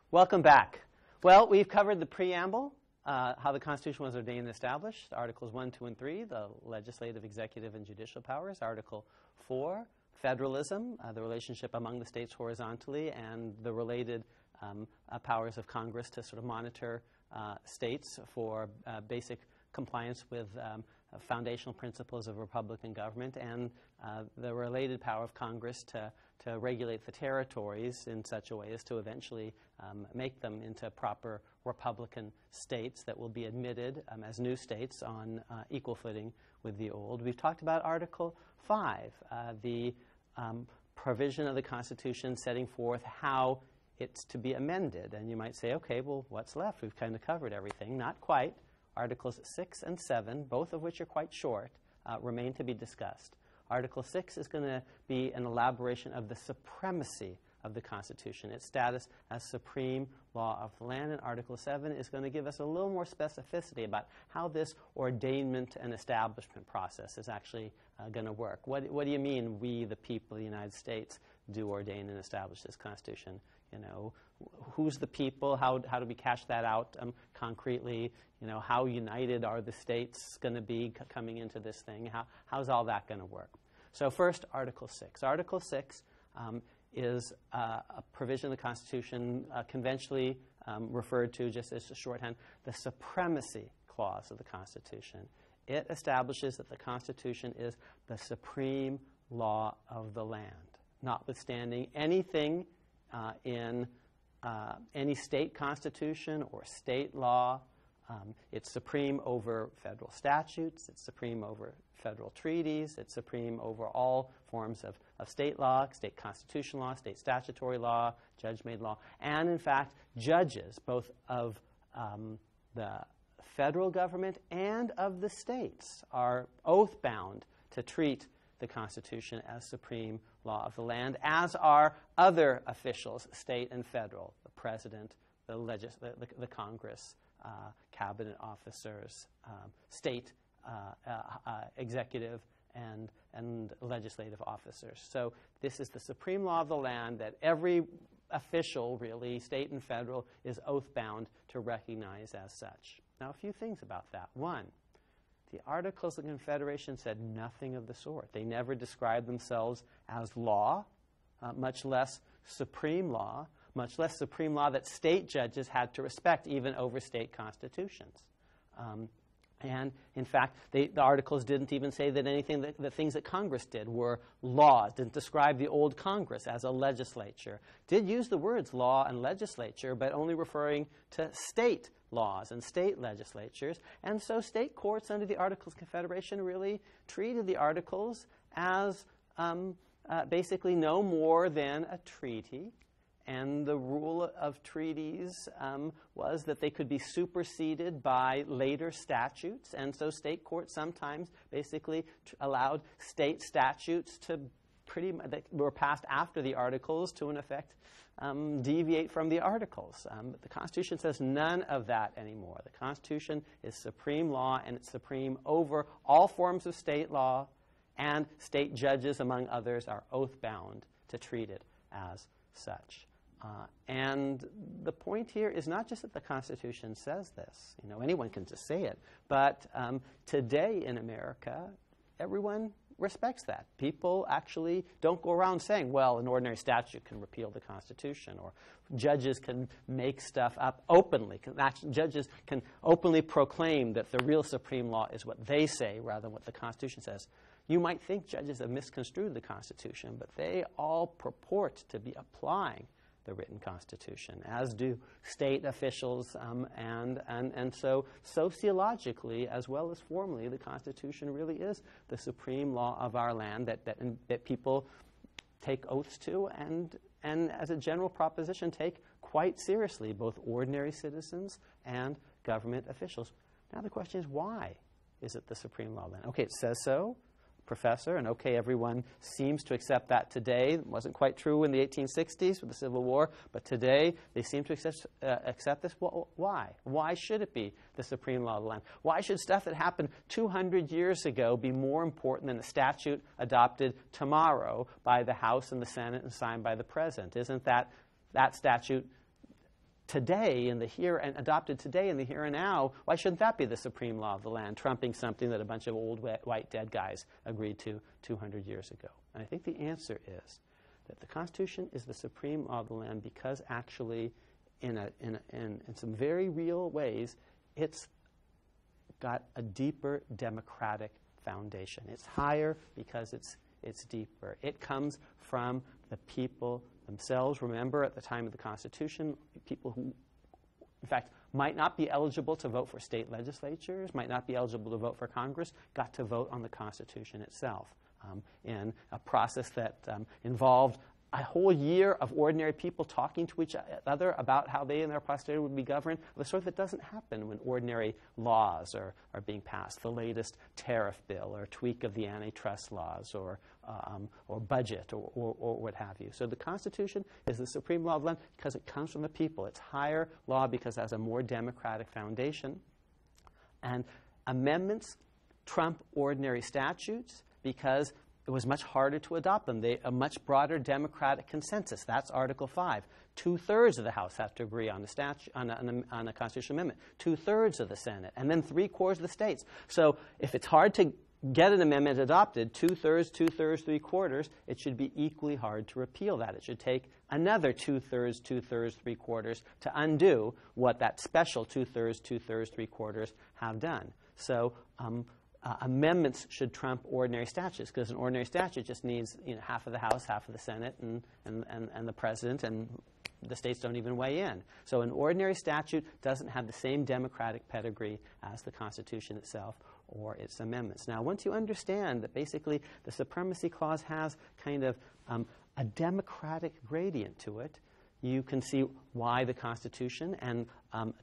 Welcome back. Well, we've covered the preamble, how the Constitution was ordained and established, Articles 1, 2, and 3, the legislative, executive, and judicial powers, Article 4, federalism, the relationship among the states horizontally, and the related powers of Congress to sort of monitor states for basic compliance with foundational principles of Republican government, and the related power of Congress to regulate the territories in such a way as to eventually make them into proper Republican states that will be admitted as new states on equal footing with the old. We've talked about Article 5, the provision of the Constitution setting forth how it's to be amended. And you might say, okay, well, what's left? We've kind of covered everything. Not quite. Articles 6 and 7, both of which are quite short, remain to be discussed. Article 6 is going to be an elaboration of the supremacy of the Constitution, its status as supreme law of the land. And Article 7 is going to give us a little more specificity about how this ordainment and establishment process is actually going to work. What do you mean, we, the people of the United States, do ordain and establish this Constitution? You know, who's the people? How do we cash that out concretely? You know, how united are the states going to be coming into this thing? How's all that going to work? So first, Article 6. Article 6 is a provision of the Constitution conventionally referred to just as a shorthand, the supremacy clause of the Constitution. It establishes that the Constitution is the supreme law of the land, notwithstanding anything in any state constitution or state law. It's supreme over federal statutes. It's supreme over federal treaties. It's supreme over all forms of state law, state constitutional law, state statutory law, judge-made law. And, in fact, judges, both of the federal government and of the states, are oath-bound to treat the Constitution as supreme law of the land, as are other officials, state and federal, the president, the Congress, cabinet officers, state executive and legislative officers. So this is the supreme law of the land that every official, really, state and federal, is oath-bound to recognize as such. Now, a few things about that. One, the Articles of Confederation said nothing of the sort. They never described themselves as law, much less supreme law that state judges had to respect even over state constitutions. And, in fact, the Articles didn't even say that anything the things that Congress did were laws, didn't describe the old Congress as a legislature. Did use the words law and legislature, but only referring to state laws and state legislatures. And so state courts under the Articles of Confederation really treated the Articles as basically no more than a treaty. And the rule of treaties was that they could be superseded by later statutes. And so state courts sometimes basically allowed state statutes to that were passed after the Articles to, in effect, deviate from the Articles. But the Constitution says none of that anymore. The Constitution is supreme law, and it's supreme over all forms of state law, and state judges, among others, are oath-bound to treat it as such. And the point here is not just that the Constitution says this. You know, anyone can just say it. But today in America, everyone respects that. People actually don't go around saying, well, an ordinary statute can repeal the Constitution, or judges can make stuff up openly. Judges can openly proclaim that the real supreme law is what they say rather than what the Constitution says. You might think judges have misconstrued the Constitution, but they all purport to be applying the written Constitution, as do state officials, and so sociologically as well as formally, the Constitution really is the supreme law of our land that people take oaths to and as a general proposition take quite seriously, both ordinary citizens and government officials. Now the question is, why is it the supreme law of the land? Okay, it says so, professor, and okay, everyone seems to accept that today. It wasn't quite true in the 1860s with the Civil War, but today they seem to accept this. Well, why? Why should it be the supreme law of the land? Why should stuff that happened 200 years ago be more important than a statute adopted tomorrow by the House and the Senate and signed by the President? Isn't that statute today in the here and adopted today in the here and now, why shouldn't that be the supreme law of the land, trumping something that a bunch of old white dead guys agreed to 200 years ago? And I think the answer is that the Constitution is the supreme law of the land because actually in some very real ways it's got a deeper democratic foundation. It's higher because it's deeper. It comes from the people themselves. Remember, at the time of the Constitution, people who, in fact, might not be eligible to vote for state legislatures, might not be eligible to vote for Congress, got to vote on the Constitution itself in a process that involved a whole year of ordinary people talking to each other about how they and their posterity would be governed, the sort that doesn't happen when ordinary laws are being passed, the latest tariff bill or tweak of the antitrust laws or budget or what have you. So the Constitution is the supreme law of the land because it comes from the people. It's higher law because it has a more democratic foundation. And amendments trump ordinary statutes because it was much harder to adopt them. A much broader democratic consensus. That's Article 5. 2/3 of the House have to agree on a constitutional amendment. 2/3 of the Senate. And then 3/4 of the states. So if it's hard to get an amendment adopted, 2/3, 2/3, 3/4, it should be equally hard to repeal that. It should take another 2/3, 2/3, 3/4 to undo what that special 2/3, 2/3, 3/4 have done. So amendments should trump ordinary statutes because an ordinary statute just needs half of the House, half of the Senate, and the President, and the states don't even weigh in. So an ordinary statute doesn't have the same democratic pedigree as the Constitution itself or its amendments. Now, once you understand that basically the Supremacy Clause has kind of a democratic gradient to it, you can see why the Constitution and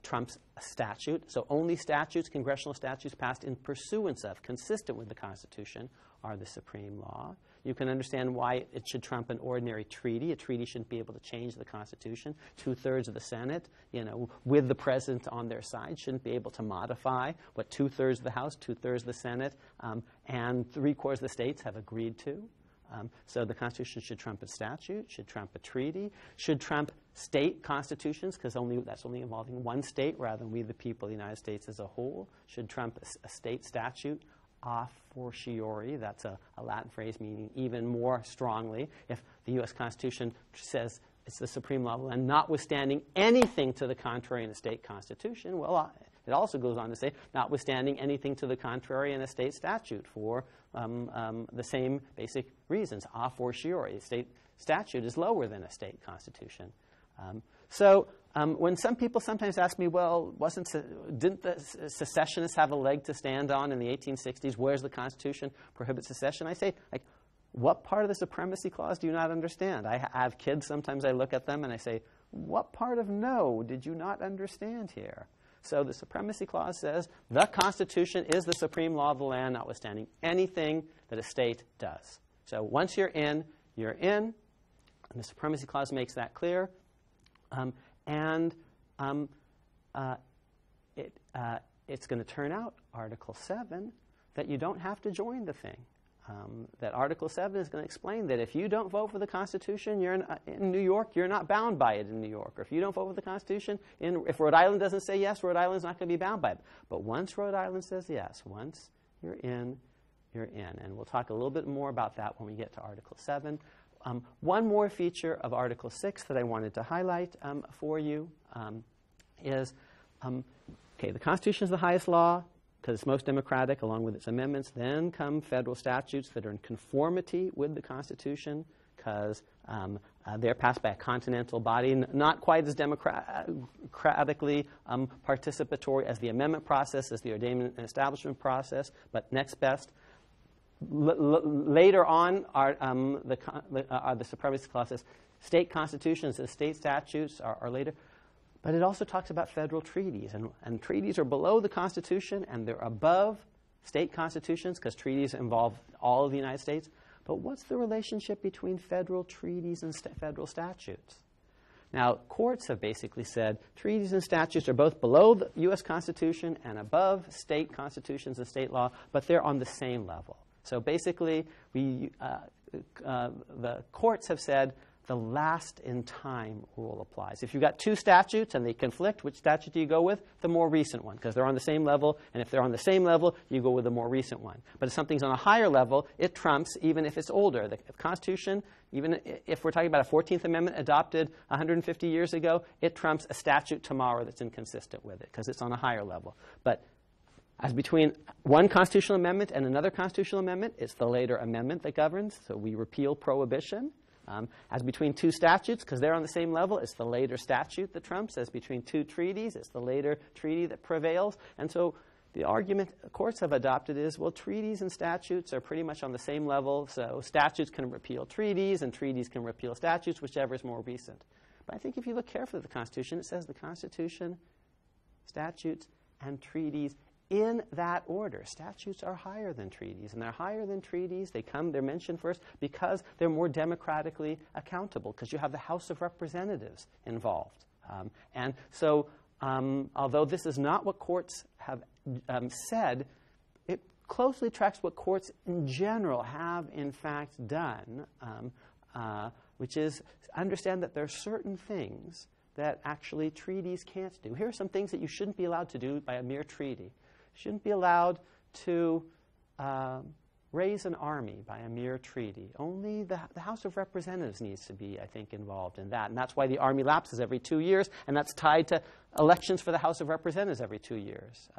trumps a statute. So only statutes, congressional statutes passed in pursuance of, consistent with the Constitution, are the supreme law. You can understand why it should trump an ordinary treaty. A treaty shouldn't be able to change the Constitution. 2/3 of the Senate, with the President on their side, shouldn't be able to modify what 2/3 of the House, 2/3 of the Senate, and 3/4 of the states have agreed to. So the Constitution should trump a statute, should trump a treaty, should trump state constitutions, because that's only involving one state rather than we the people of the United States as a whole, should trump a state statute a fortiori. That's a Latin phrase meaning even more strongly. If the U.S. Constitution says it's the supreme law of the land, notwithstanding anything to the contrary in a state constitution, well, it also goes on to say, notwithstanding anything to the contrary in a state statute for the same basic reasons, a fortiori. A state statute is lower than a state constitution. So when some people sometimes ask me, well, didn't the secessionists have a leg to stand on in the 1860s? Where's the Constitution prohibit secession? I say, what part of the Supremacy Clause do you not understand? I have kids. Sometimes I look at them and I say, what part of no did you not understand here? So the Supremacy Clause says the Constitution is the supreme law of the land, notwithstanding anything that a state does. So once you're in, and the Supremacy Clause makes that clear. It's going to turn out, Article 7, that you don't have to join the thing. That Article 7 is going to explain that if you don't vote for the Constitution in New York, you're not bound by it in New York. Or if you don't vote for the Constitution, if Rhode Island doesn't say yes, Rhode Island's not going to be bound by it. But once Rhode Island says yes, once you're in, you're in. And we'll talk a little bit more about that when we get to Article 7. One more feature of Article 6 that I wanted to highlight for you is, the Constitution is the highest law, because it's most democratic along with its amendments. Then come federal statutes that are in conformity with the Constitution because they're passed by a continental body, not quite as democratically participatory as the amendment process, as the ordainment and establishment process, but next best. Later on are the Supremacy Clauses. State constitutions and state statutes are later. But it also talks about federal treaties. And treaties are below the Constitution, and they're above state constitutions, because treaties involve all of the United States. But what's the relationship between federal treaties and federal statutes? Now, courts have basically said treaties and statutes are both below the U.S. Constitution and above state constitutions and state law, but they're on the same level. So basically, the courts have said the last in time rule applies. If you've got two statutes and they conflict, which statute do you go with? The more recent one, because they're on the same level. And if they're on the same level, you go with the more recent one. But if something's on a higher level, it trumps even if it's older. The Constitution, even if we're talking about a 14th Amendment adopted 150 years ago, it trumps a statute tomorrow that's inconsistent with it, because it's on a higher level. But as between one constitutional amendment and another constitutional amendment, it's the later amendment that governs. So we repeal prohibition. As between two statutes, because they're on the same level, it's the later statute that trumps. As between two treaties, it's the later treaty that prevails. And so the argument courts have adopted is, well, treaties and statutes are pretty much on the same level, so statutes can repeal treaties and treaties can repeal statutes, whichever is more recent. But I think if you look carefully at the Constitution, it says the Constitution, statutes, and treaties in that order. Statutes are higher than treaties, and they're higher than treaties. They're mentioned first because they're more democratically accountable, because you have the House of Representatives involved. And so although this is not what courts have said, it closely tracks what courts in general have in fact done, which is understand that there are certain things that actually treaties can't do. Here are some things that you shouldn't be allowed to do by a mere treaty. Shouldn't be allowed to raise an army by a mere treaty. Only the House of Representatives needs to be, I think, involved in that. And that's why the army lapses every 2 years, and that's tied to elections for the House of Representatives every 2 years.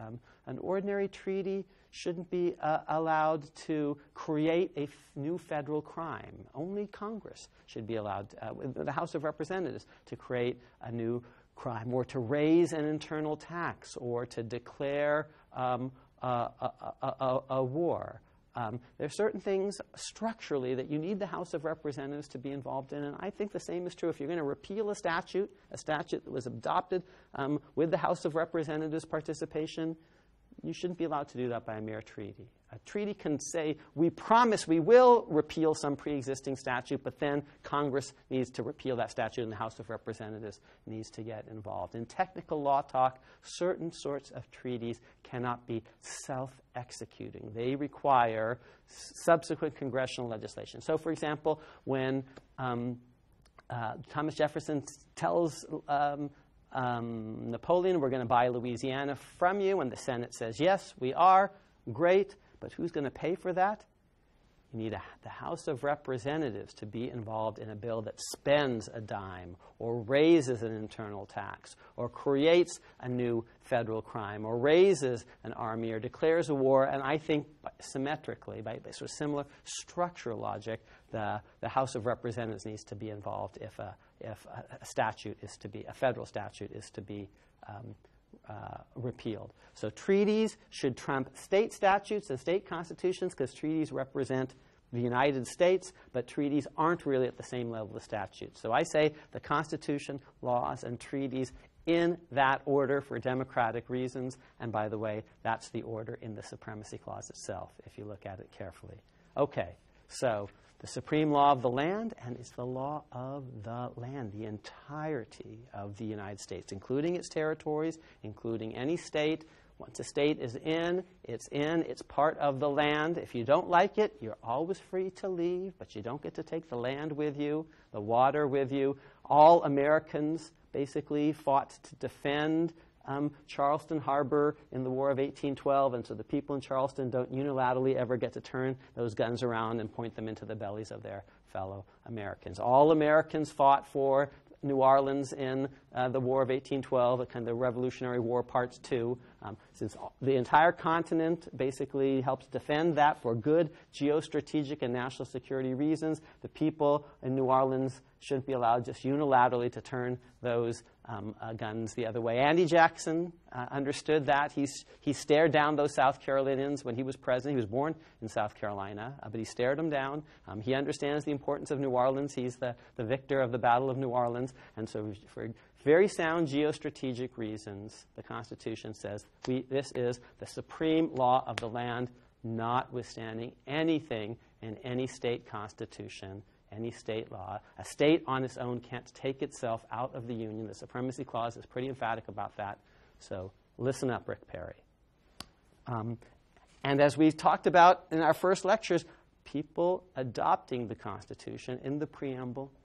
An ordinary treaty shouldn't be allowed to create a new federal crime. Only Congress should be allowed, the House of Representatives, to create a new crime, or to raise an internal tax, or to declare a war. There are certain things structurally that you need the House of Representatives to be involved in, and I think the same is true if you're going to repeal a statute that was adopted with the House of Representatives participation. You shouldn't be allowed to do that by a mere treaty. A treaty can say, we promise we will repeal some pre-existing statute, but then Congress needs to repeal that statute and the House of Representatives needs to get involved. In technical law talk, certain sorts of treaties cannot be self-executing. They require subsequent congressional legislation. So, for example, when Thomas Jefferson tells Napoleon, we're going to buy Louisiana from you, and the Senate says, yes, we are, great, but who's going to pay for that? You need the House of Representatives to be involved in a bill that spends a dime, or raises an internal tax, or creates a new federal crime, or raises an army, or declares a war. And I think symmetrically, by sort of similar structural logic, the House of Representatives needs to be involved if a federal statute is to be repealed. So treaties should trump state statutes and state constitutions, because treaties represent the United States, but treaties aren't really at the same level as statutes. So I say the Constitution, laws, and treaties in that order for democratic reasons. And by the way, that's the order in the Supremacy Clause itself, if you look at it carefully. Okay, so the supreme law of the land, and it's the law of the land, the entirety of the United States, including its territories, including any state. Once a state is in, it's part of the land. If you don't like it, you're always free to leave, but you don't get to take the land with you, the water with you. All Americans basically fought to defend Charleston Harbor in the War of 1812, and so the people in Charleston don't unilaterally ever get to turn those guns around and point them into the bellies of their fellow Americans. All Americans fought for New Orleans in the War of 1812, kind of the Revolutionary War Part 2. Since the entire continent basically helps defend that for good geostrategic and national security reasons, the people in New Orleans shouldn't be allowed just unilaterally to turn those guns the other way. Andy Jackson understood that. He stared down those South Carolinians when he was president. He was born in South Carolina, but he stared them down. He understands the importance of New Orleans. He's the victor of the Battle of New Orleans. And so for very sound geostrategic reasons, the Constitution says this is the supreme law of the land, notwithstanding anything in any state constitution, any state law. A state on its own can't take itself out of the Union. The Supremacy Clause is pretty emphatic about that. So listen up, Rick Perry. And as we talked about in our first lectures, people adopting the Constitution in the preamble